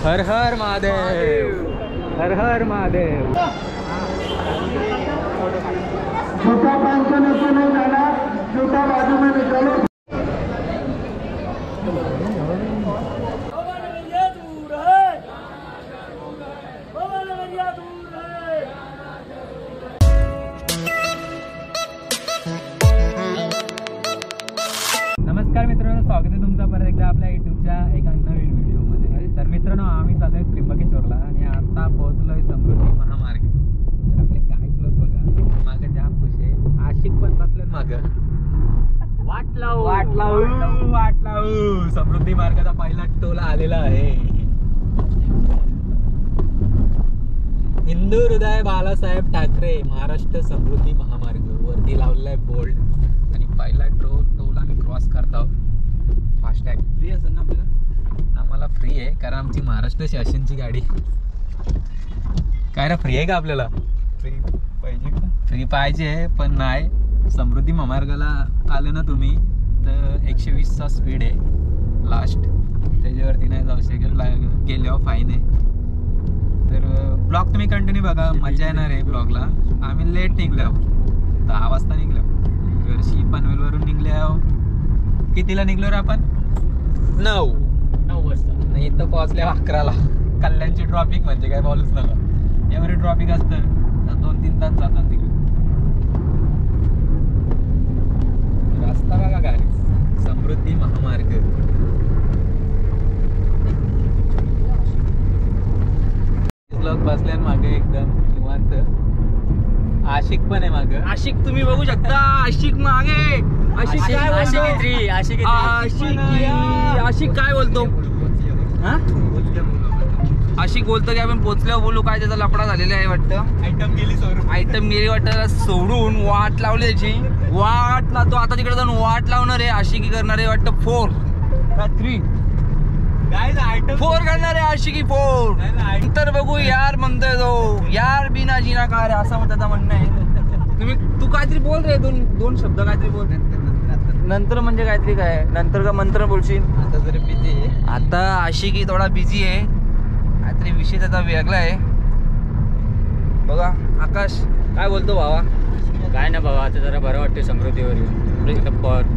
हर हर महादेव, हर हर महादेव। छोटा 500 नहीं जाना, छोटा बाजू में निकालो। नमस्कार मित्रांनो, स्वागत आहे तुमचं परत एकदा आपल्या यूट्यूबच्या एका नवीन व्हिडिओमध्ये। तर मित्रांनो, आम्ही चाललोय त्र्यंबकेश्वरला आणि आता पोहोचलोय समृद्धी महामार्ग। तर आपले काय लोक बघा, मागं जाम खुश आहे, आशिक पण बसले मागं। वाट लावू समृद्धी मार्गाचा पहिला टोल आलेला आहे। हिंदू हृदय बाळासाहेब ठाकरे महाराष्ट्र समृद्धी महामार्ग वरती लावलेला आहे बोल्ड आणि पहिला टोल आम्ही क्रॉस करतो। फास्टॅग फ्री असेल ना आपल्याला? आम्हाला फ्री आहे, कारण आमची महाराष्ट्र शासनची गाडी। काय रे, फ्री आहे का आपल्याला? फ्री पाहिजे का? फ्री पाहिजे, पण नाही। समृद्धी महामार्गाला आले ना तुम्ही तर 120चा स्पीड आहे लास्ट, त्याच्यावरती नाही जाऊ शकत, गेल्यावर फाईन आहे। तर ब्लॉग तुम्ही कंटिन्यू बघा, मजा येणार आहे ब्लॉगला। आम्ही लेट निघलो, 10 वाजता निघलो घरशी, पनवेलवरून निघलो। कितीला निघलो रे आपण? 9 वाजता। इथं पोहोचल्या 11ला। कल्याणची ट्रॉफिक म्हणजे काय बोलूच नका, एवढी ट्रॉफिक असतं तर 2-3 तास जातात तिकडे। रस्ता बघा गाडी, समृद्धी महामार्ग। लोक बसल्यान मागे एकदम निवांत। आशिक पण आहे मागे, आशिक तुम्ही बघू शकता, आशिक मागे। आशिक काय बोलतो? आशिक काय बोलतो? आशिक बोलतो की आपण पोचल्यावर बोलू, काय त्याचा लफडा झालेला आहे वाटतं। आयटम गेली वाटतं सोडून, वाट लावली त्याची, वाट लावतो आता तिकडे जाऊन वाट लावणार आहे। आशिकी करणार आहे वाटतं 4 का 3 4 करणार आहे आशिकी 4। नंतर बघू यार म्हणतोय तो, यार बिना जीना कार असं मग त्याचं म्हणणं आहे। तू काहीतरी बोल रे, दोन शब्द काहीतरी बोल। नंतर म्हणजे काहीतरी काय, नंतर का मंत्र बोलशील? आता जरी बिझी आहे, आता आशिकी थोडा बिझी आहे, काहीतरी विषय त्याचा वेगळा आहे बघा। आकाश काय बोलतो भावा? काय ना बाबा, आता जरा बरं वाटतं समृद्धीवर।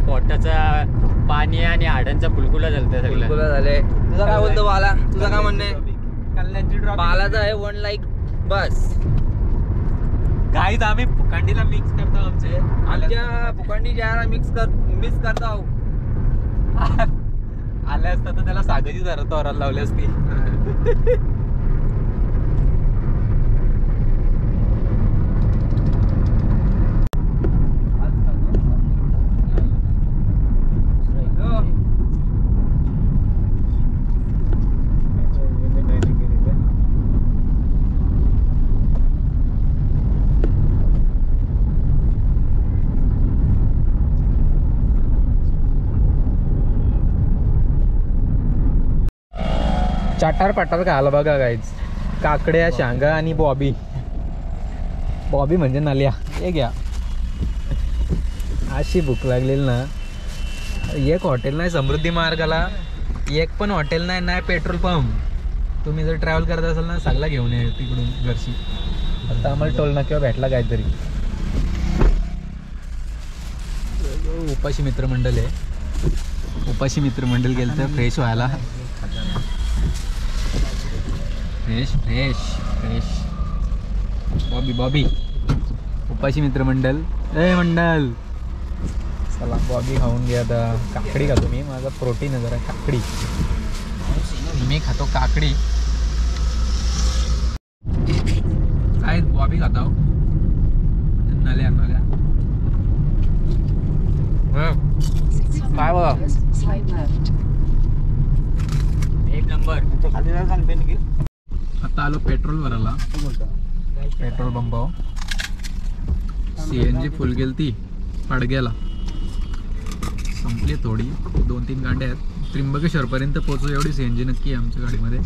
पोटाचा पाणी आणि हाडांचा फुलकुला झालता सगळं झालंय। तुझा काय बोलतो बाला? तुझा काय म्हणणं आहे? बालाचा आहे 1 लाईक बस। गाईज आम्ही फुकांडीला मिक्स करतो, आमच्या फुकांडी ज्याला मिक्स करतो। आले असता तर त्याला सागरी जरा तोराला लावली असती। चाटार पाटार का आला बघा गाईज, काकड्या, शांगा आणि बॉबी म्हणजे नाल्या। हे घ्या, अशी भूक लागलेली ना। एक हॉटेल नाही समृद्धी मार्गाला, एक पण हॉटेल नाही, नाही पेट्रोल पंप। तुम्ही जर ट्रॅव्हल करत असाल ना, सगळा घेऊन ये तिकडून घरशी। आता आम्हाला टोल ना किंवा भेटला काहीतरी। उपाशी मित्रमंडळ आहे, उपाशी मित्रमंडळ गेलं तर फ्रेश व्हायला। फ्रेश बॉबी उपाशी मित्रमंडळ मंडळ। चला बॉबी खाऊन घ्या आता। काकडी खातो मी, माझा प्रोटीन आहे जरा काकडी, मी खातो काकडी। काय बॉबी खाता हो? नाल्या काय बघा, एक नंबर। आता आलो पेट्रोल भरायला, पेट्रोल पंपावर। CNG फुल गेली ती पडग्याला, संपली थोडी, 2-3 गाड्या आहेत। त्र्यंबकेश्वरपर्यंत पोहोचू एवढी CNG नक्की आहे आमच्या गाडीमध्ये।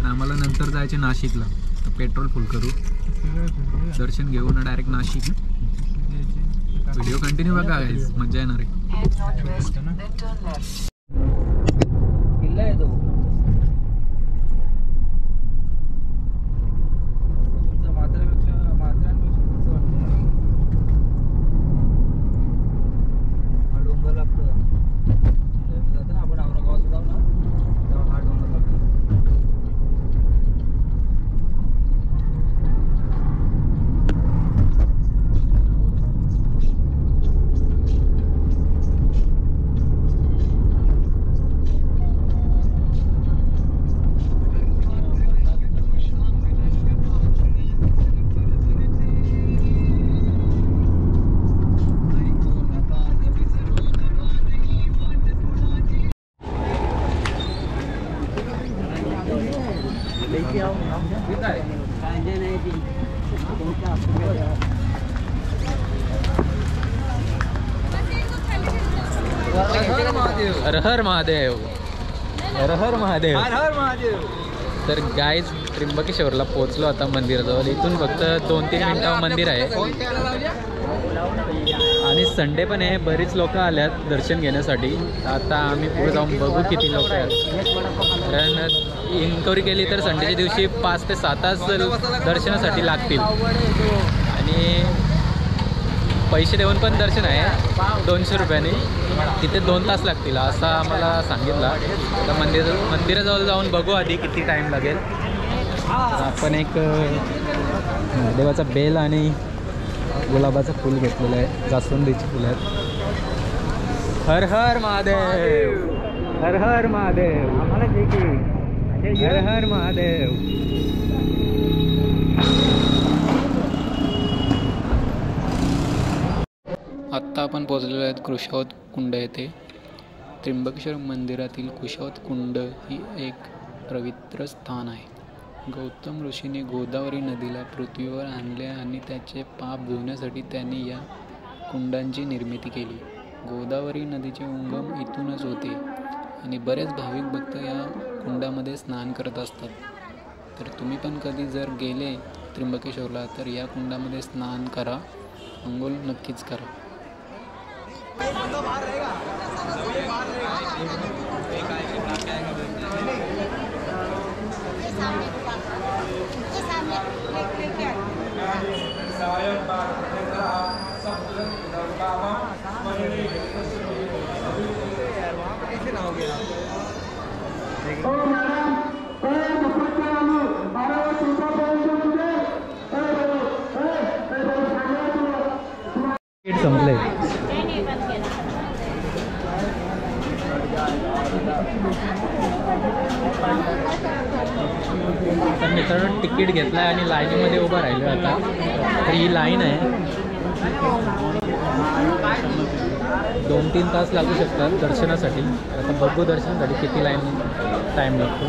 आम्हाला नंतर जायचे नाशिकला, तर पेट्रोल फुल करू, दर्शन घेऊ ना डायरेक्ट नाशिक। व्हिडिओ कंटिन्यू बघा गाईज, मजा येणार आहे। किल्ला आहे तो, हर हर महादेव, हर हर महादेव. हर हर महादेव. तर गाईज त्र्यंबकेश्वरला पोहोचलो आता मंदिराजवळ. इथून फक्त 2-3 मिनिटावर मंदिर आहे आणि संडे पण आहे. बरीच लोक आल्यात दर्शन घेण्यासाठी. आता आम्ही पुढे जाऊन बघू किती लोक आहेत. कारण इन्क्वायरी केली तर संडेच्या दिवशी 5 ते 7 तास दर्शनासाठी लागतील आणि पैसे देऊन पण दर्शन आहे 200 रुपयाने. तिथे 2 तास लागतील असं आम्हाला सांगितलं. आता मंदिराजवळ जाऊन बघू आधी किती टाईम लागेल. आपण एक महादेवाचा बेल आणि गुलाबाचं फूल घेतलेलं आहे. जास्वंदीची फुलं आहेत. हर हर महादेव, हर हर महादेव, हर हर महादेव. आत्ता आपण पोहोचलेलो आहेत कुशावत कुंड येथे. त्र्यंबकेश्वर मंदिरातील कुशावत कुंड ही एक पवित्र स्थान आहे. गौतम ऋषीने गोदावरी नदीला पृथ्वीवर आणले आणि त्याचे पाप धुण्यासाठी त्यांनी या कुंडांची निर्मिती केली. गोदावरी नदीचे उगम इथूनच होते आणि बरेच भाविक भक्त या कुंडामध्ये स्नान करत असतात. तर तुम्ही पण कधी जर गेले त्र्यंबकेश्वरला तर या कुंडामध्ये स्नान करा, अंघोळ नक्कीच करा. संपले. तर मित्रांनो तिकीट घेतलं आहे आणि लाईनीमध्ये उभं राहिलो आता. तर ही लाईन आहे. 2-3 तास लागू शकतात दर्शनासाठी. आता बघू दर्शनासाठी किती लाईन टाईम लागतो.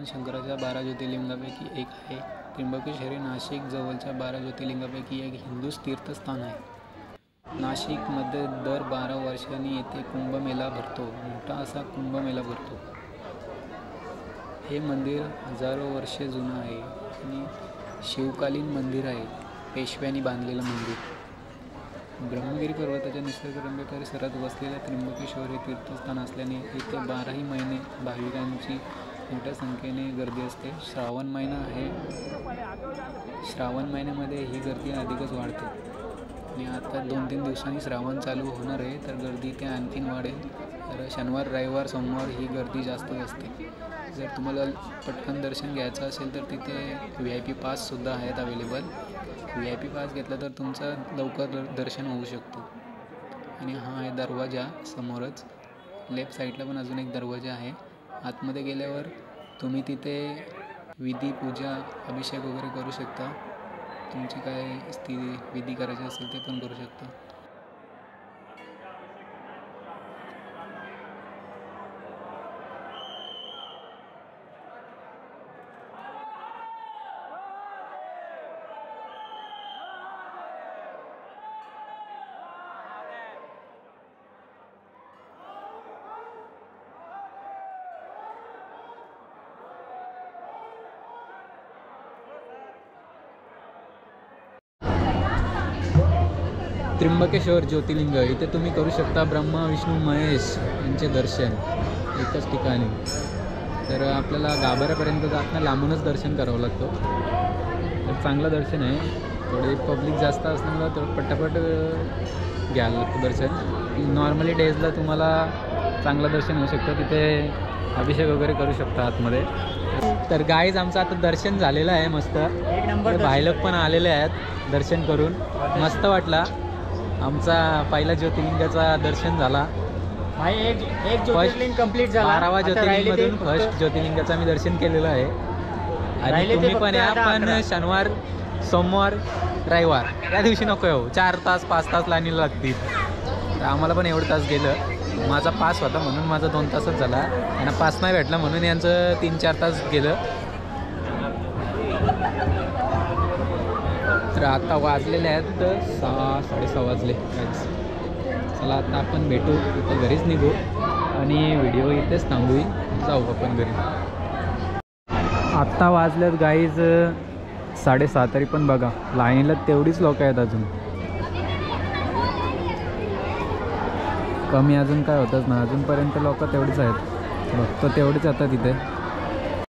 शंकराच्या 12 ज्योतिर्लिंगापैकी एक आहे. त्र्यंबकेश्वर हे नाशिक जवळच्या 12 ज्योतिर्लिंगापैकी एक हिंदू तीर्थस्थान आहे. नाशिकमध्ये दर 12 वर्षांनी येथे कुंभमेळा भरतो. मोठा असा कुंभमेळा भरतो. हे मंदिर हजारो वर्षे जुनं आहे आणि शिवकालीन मंदिर आहे. पेशव्यांनी बांधलेलं मंदिर. ब्रह्मगिरी पर्वताच्या निसर्गरम्य परिसरात वसलेल्या त्र्यंबकेश्वर हे तीर्थस्थान असल्याने येथे 12ही महिने भाविकांची मोठ्या संख्येने गर्दी असते. श्रावण महिना आहे. श्रावण महिन्यामध्ये ही गर्दी अधिकच वाढते आणि आता 2-3 दिवसांनी श्रावण चालू होणार आहे तर गर्दी ते आणखीन वाढेल. तर शनिवार, रविवार, सोमवार ही गर्दी जास्त असते. जर तुम्हाला पटकन दर्शन घ्यायचं असेल तर तिथे VIP पाससुद्धा आहेत अवेलेबल. VIP पास घेतला तर तुमचं लवकर दर्शन होऊ शकतो. आणि हा आहे दरवाजा समोरच. लेफ्ट साईडला पण अजून एक दरवाजा आहे. आतमध्ये गेल्यावर तुम्ही तिथे विधी, पूजा, अभिषेक वगैरे करू शकता. तुमची काय विधी करायची असेल ते पण करू शकता. त्र्यंबकेश्वर ज्योतिर्लिंग इथे तुम्ही करू शकता ब्रह्मा विष्णू महेश यांचे दर्शन एकच ठिकाणी. तर आपल्याला गाभाऱ्यापर्यंत जाताना लांबूनच दर्शन करावं लागतं. तर चांगलं दर्शन आहे. थोडी पब्लिक जास्त असल्यामुळं थोडं पटापट घ्यायला लागतं दर्शन. नॉर्मली डेजला तुम्हाला चांगलं दर्शन होऊ शकतं. तिथे अभिषेक वगैरे करू शकता आतमध्ये. तर गाईज आमचं आता दर्शन झालेलं आहे मस्त. भाई लोक पण आलेले आहेत दर्शन करून. मस्त वाटला. आमचा पहिला ज्योतिर्लिंगाचा दर्शन झाला. एक ज्योतिर्लिंग कंप्लीट झाला. 12वा ज्योतिर्लिंगमधून फर्स्ट ज्योतिर्लिंगाचं मी दर्शन केलेलं आहे. आणि तुम्ही पण या. पण शनिवार सोमवार रविवार त्या दिवशी नको येऊ. 4 तास 5 तास लाईनीला लागतील. तर आम्हाला पण एवढं तास गेलं. माझा पास होता म्हणून माझा 2 तासच झाला. यांना पास नाही भेटला म्हणून यांचं 3-4 तास गेलं. तर आता वाजलेले आहेत 6-6:30 वाजले. चला आता आपण भेटू. इथं घरीच निघू आणि व्हिडिओ इथेच थांबू. जाऊ आपण घरी. आत्ता वाजल्यात गाईज 6:30. तरी पण बघा लाईनला तेवढीच लोक आहेत अजून. कमी अजून काय होतंच ना. अजूनपर्यंत लोक तेवढीच आहेत. फक्त तेवढीच आता तिथे.